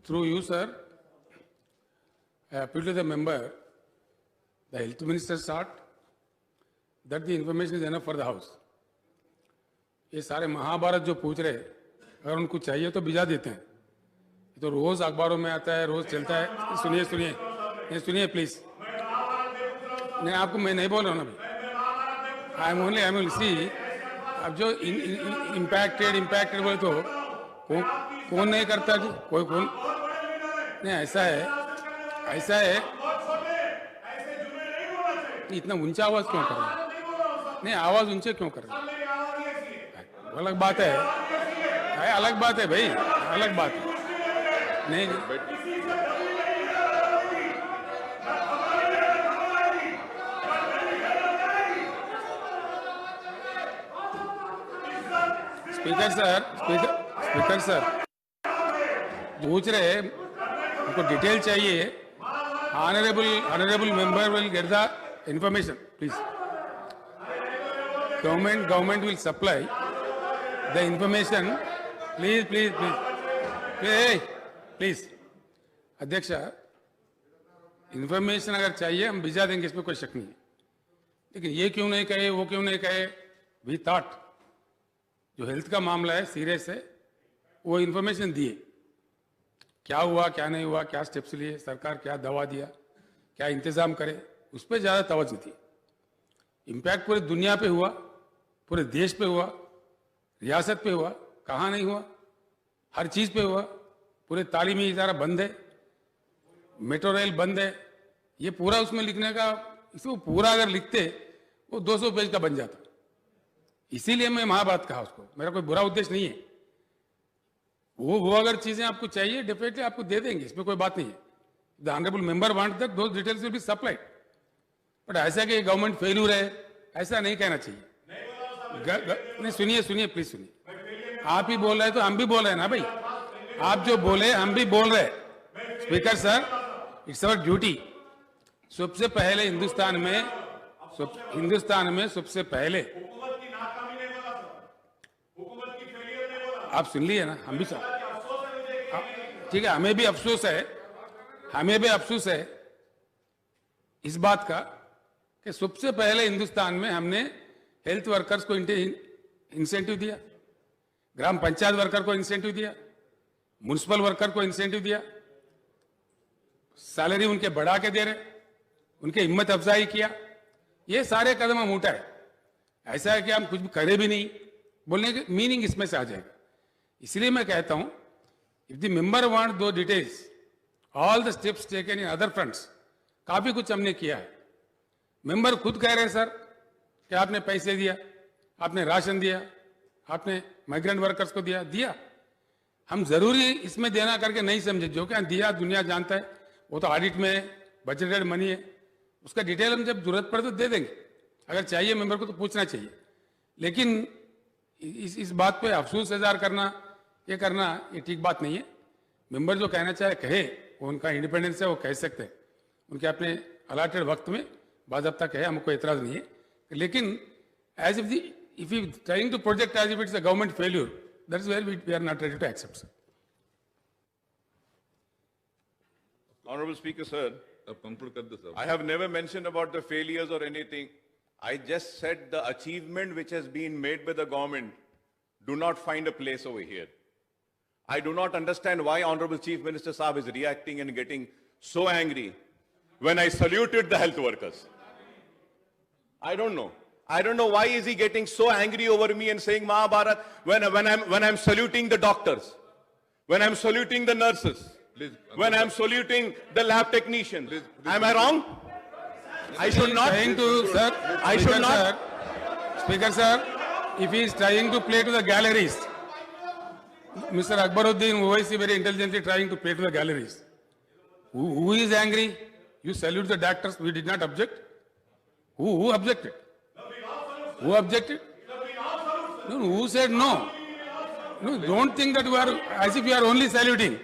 Through you, sir, I appeal to the member, the health minister sought that the information is enough for the house. ये सारे महाभारत जो पूछ रहे, अगर उनको चाहिए तो भिजा देते हैं. ये तो रोज अखबारों में आता है, रोज चलता है. सुनिए सुनिए, ये सुनिए प्लीज. नहीं, आपको मैं नहीं बोल रहा हूँ ना भाई. आई एम ओनली सी. अब जो इम्पैक्टेड बोले तो कौन नहीं करता जी? कोई कौन नहीं. ऐसा है. इतना ऊंचा आवाज क्यों कर रहे हैं? नहीं, आवाज ऊंचे क्यों कर रहे हैं? अलग बात है. अलग बात है भाई, अलग बात है. नहीं स्पीकर सर पूछ रहे, उनको डिटेल चाहिए. Honourable member will get the information please. Government will supply the information. Please अध्यक्ष, इंफॉर्मेशन अगर चाहिए हम भिजा देंगे, इसमें कोई शक नहीं है. लेकिन ये क्यों नहीं कहे, वो क्यों नहीं कहे? वी थॉट जो हेल्थ का मामला है, सीरियस है, वो इंफॉर्मेशन दिए. क्या हुआ, क्या नहीं हुआ, क्या स्टेप्स लिए, सरकार क्या दवा दिया, क्या इंतजाम करे, उस पर ज़्यादा तवज्जो थी. इम्पैक्ट पूरी दुनिया पे हुआ, पूरे देश पे हुआ, रियासत पे हुआ, कहाँ नहीं हुआ? हर चीज़ पे हुआ. पूरे तालीमी इदारा बंद है, मेट्रो रेल बंद है. ये पूरा उसमें लिखने का, इसको पूरा अगर लिखते वो 200 पेज का बन जाता. इसीलिए मैं महाभारत कहा उसको. मेरा कोई बुरा उद्देश्य नहीं है. वो अगर चीजें आपको चाहिए डेफिनेटली आपको दे देंगे, इसमें कोई बात नहीं है. The honourable member want that those details will be supplied. But ऐसा कि गवर्नमेंट फेल्यूर है, ऐसा नहीं कहना चाहिए. नहीं, सुनिए प्लीज सुनिए. आप ही बोल रहे हैं तो हम भी बोल रहे हैं ना भाई. आप जो बोले हम भी बोल रहे हैं. Speaker sir, it's our duty. सबसे पहले हिंदुस्तान में सबसे पहले आप सुन लिए ना, हम भी सब ठीक है. हमें भी अफसोस है इस बात का कि सबसे पहले हिंदुस्तान में हमने हेल्थ वर्कर्स को इंसेंटिव दिया, ग्राम पंचायत वर्कर को इंसेंटिव दिया, म्युनिसिपल वर्कर को इंसेंटिव दिया, सैलरी उनके बढ़ा के दे रहे, उनके हिम्मत अफजाई किया. ये सारे कदम हम उठाए. ऐसा है कि हम कुछ भी करे भी नहीं, बोलने की मीनिंग इसमें से आ जाएगा. इसलिए मैं कहता हूं, इफ द मेंबर वांट दो details, all the steps taken in other fronts, काफी कुछ हमने किया है. मेंबर खुद कह रहे हैं सर कि आपने पैसे दिया, आपने राशन दिया, आपने माइग्रेंट वर्कर्स को दिया. हम जरूरी इसमें देना करके नहीं समझे. जो क्या दिया दुनिया जानता है, वो तो ऑडिट में बजटेड मनी है, उसका डिटेल हम जब जरूरत पड़े तो दे देंगे. अगर चाहिए मेंबर को तो पूछना चाहिए. लेकिन इस बात पे अफसोस इज़हार करना, ये ठीक बात नहीं है. मेंबर जो कहना चाहे कहे, वो उनका इंडिपेंडेंस है, वो कह सकते हैं. उनके अपने अलाटेड वक्त में बाज़ाब्ता कहे, हमको एतराज नहीं है. लेकिन as if you trying to project as if it's a government failure, that is where we are not ready to accept. Honorable Speaker, sir, conclude kar do, sir. I have never mentioned about the failures or anything. I just said the achievement which has been made by the government do not find a place over here. I do not understand why Honorable Chief Minister Saab is reacting and getting so angry when I saluted the health workers. I don't know. I don't know why is he getting so angry over me and saying Mahabharat when I'm saluting the doctors, when I'm saluting the nurses, Please, when I'm saluting the lab technicians. Am I wrong? I should not. I should not. Speaker sir, if he is trying to play to the galleries, Mr. Akbaruddin Owaisi very intelligently trying to play to the galleries. Who is angry? You salute the doctors. We did not object. Who objected? Who objected? No, who said no? No, don't think that we are as if we are only saluting.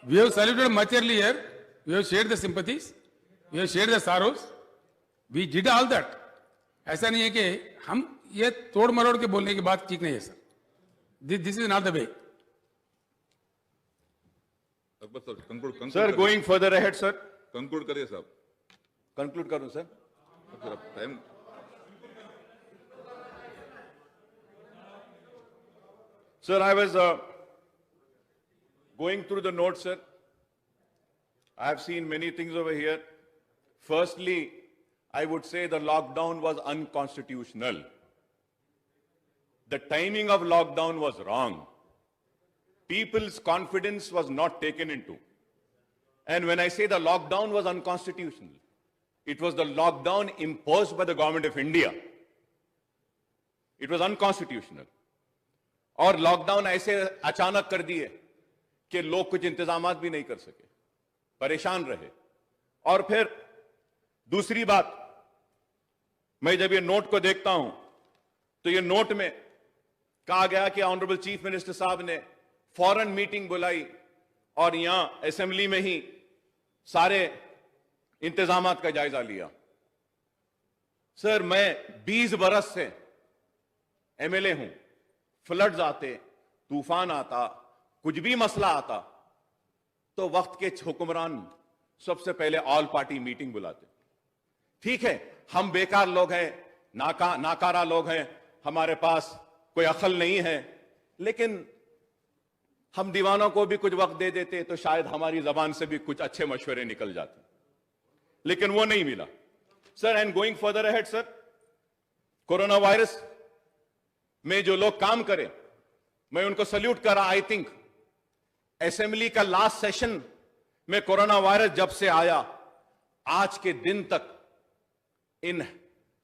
We have saluted much earlier. We have shared the sympathies. We have shared the sorrows. We did all that. ऐसा नहीं है कि हम ये तोड़ मरोड़ के बोलने की बात ठीक नहीं है sir. This is not the way. बस sir conclude Sir, going further ahead, sir. Conclude करिए साहब। Conclude करूं, sir. सर अब time Sir, I was going through the notes, sir. I have seen many things over here. Firstly, I would say the lockdown was unconstitutional. The timing of lockdown was wrong. People's confidence was not taken into. And when I say the lockdown was unconstitutional, it was the lockdown imposed by the government of India. It was unconstitutional. और lockdown ऐसे अचानक कर दिए कि लोग कुछ इंतजामात भी नहीं कर सके, परेशान रहे। और फिर दूसरी बात, मैं जब ये नोट को देखता हूं तो ये नोट में कहा गया कि ऑनरेबल चीफ मिनिस्टर साहब ने फौरन मीटिंग बुलाई और यहां असेंबली में ही सारे इंतजामात का जायजा लिया। सर, मैं 20 बरस से एमएलए हूं। फ्लड्स आते, तूफान आता, कुछ भी मसला आता तो वक्त के हुक्मरान सबसे पहले ऑल पार्टी मीटिंग बुलाते। ठीक है, हम बेकार लोग हैं, नाकारा लोग हैं, हमारे पास कोई अकल नहीं है, लेकिन हम दीवानों को भी कुछ वक्त दे देते तो शायद हमारी जबान से भी कुछ अच्छे मशवरे निकल जाते, लेकिन वो नहीं मिला। Sir, and going further ahead, sir, corona virus में जो लोग काम करें, मैं उनको सल्यूट कर रहा। आई थिंक असेंबली का लास्ट सेशन में कोरोना वायरस जब से आया, आज के दिन तक इन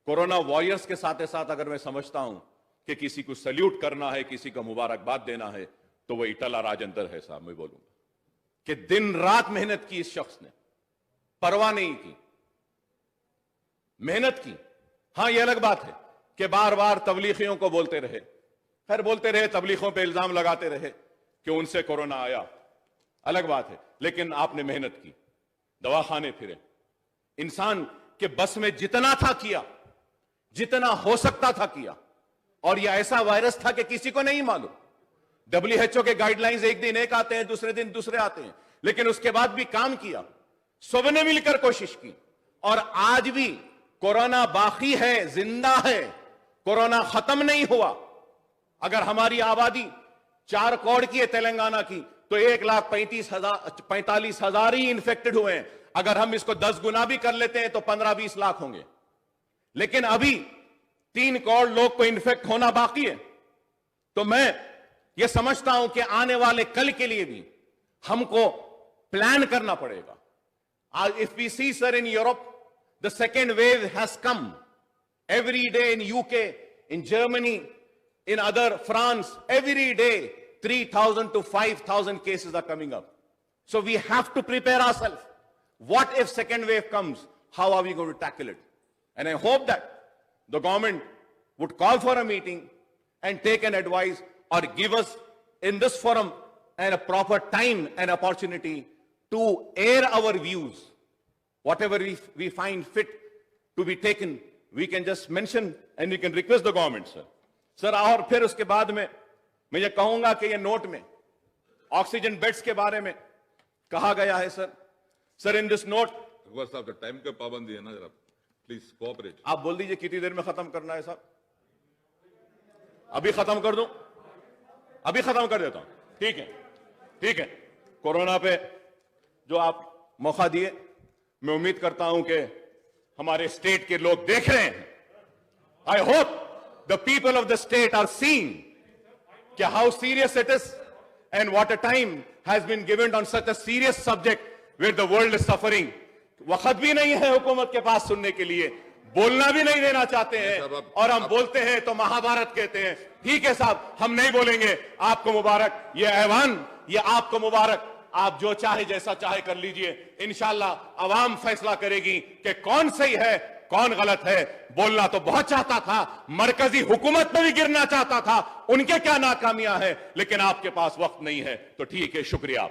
कोरोना वॉरियर्स के साथ साथ अगर मैं समझता हूं कि किसी को सल्यूट करना है, किसी को मुबारकबाद देना है, तो वो इटला राजेंद्र है साहब। मैं बोलूंगा कि दिन रात मेहनत की इस शख्स ने, परवाह नहीं की, मेहनत की। हां, यह अलग बात है कि बार बार तबलीगियों को बोलते रहे, खैर बोलते रहे, तबलीगों पे इल्जाम लगाते रहे कि उनसे कोरोना आया, अलग बात है, लेकिन आपने मेहनत की, दवाखाने फिरे, इंसान के बस में जितना था किया, जितना हो सकता था किया। और यह ऐसा वायरस था कि किसी को नहीं मालूम। WHO के गाइडलाइंस एक दिन एक आते हैं, दूसरे दिन दूसरे आते हैं, लेकिन उसके बाद भी काम किया, सबने मिलकर कोशिश की। और आज भी कोरोना बाकी है, जिंदा है, कोरोना खत्म नहीं हुआ। अगर हमारी आबादी 4 करोड़ की है तेलंगाना की, तो 1,45,000 ही इन्फेक्टेड हुए हैं। अगर हम इसको 10 गुना भी कर लेते हैं तो 15-20 लाख होंगे, लेकिन अभी 3 करोड़ लोग को इन्फेक्ट होना बाकी है। तो मैं ये समझता हूं कि आने वाले कल के लिए भी हमको प्लान करना पड़ेगा। If we see, sir, in Europe the second wave has come every day in UK, in Germany, in other France, every day 3,000 to 5,000 cases are coming up. So we have to prepare ourselves. What if second wave comes? How are we going to tackle it? And I hope that the government would call for a meeting and take an advice or give us in this forum and a proper time and opportunity to air our views. Whatever we find fit to be taken, we can just mention and we can request the government, sir. Sir, और फिर उसके बाद में मैं ये कहूंगा कि ये नोट में ऑक्सीजन बेड्स के बारे में कहा गया है, sir. Sir, in this note, Akbar साहब का टाइम का पाबंदी है ना, जरा प्लीज कोऑपरेट। आप बोल दीजिए कितनी देर में खत्म करना है, साहब? अभी खत्म कर दूं? अभी खत्म कर देता हूं, ठीक है, ठीक है। कोरोना पे जो आप मौका दिए, मैं उम्मीद करता हूं कि हमारे स्टेट के लोग देख रहे हैं। I hope the people of the state are seeing कि how serious it is and what a time has been given on such a serious subject where the world is suffering. वक्त भी नहीं है हुकूमत के पास सुनने के लिए, बोलना भी नहीं देना चाहते हैं, और हम बोलते हैं तो महाभारत कहते हैं। ठीक है साहब, हम नहीं बोलेंगे। आपको मुबारक, ये ऐवान, ये आपको मुबारक। आप जो चाहे जैसा चाहे कर लीजिए, इंशाल्लाह अवाम फैसला करेगी कि कौन सही है कौन गलत है। बोलना तो बहुत चाहता था, मरकजी हुकूमत में भी गिरना चाहता था, उनके क्या नाकामियां हैं, लेकिन आपके पास वक्त नहीं है। तो ठीक है, शुक्रिया।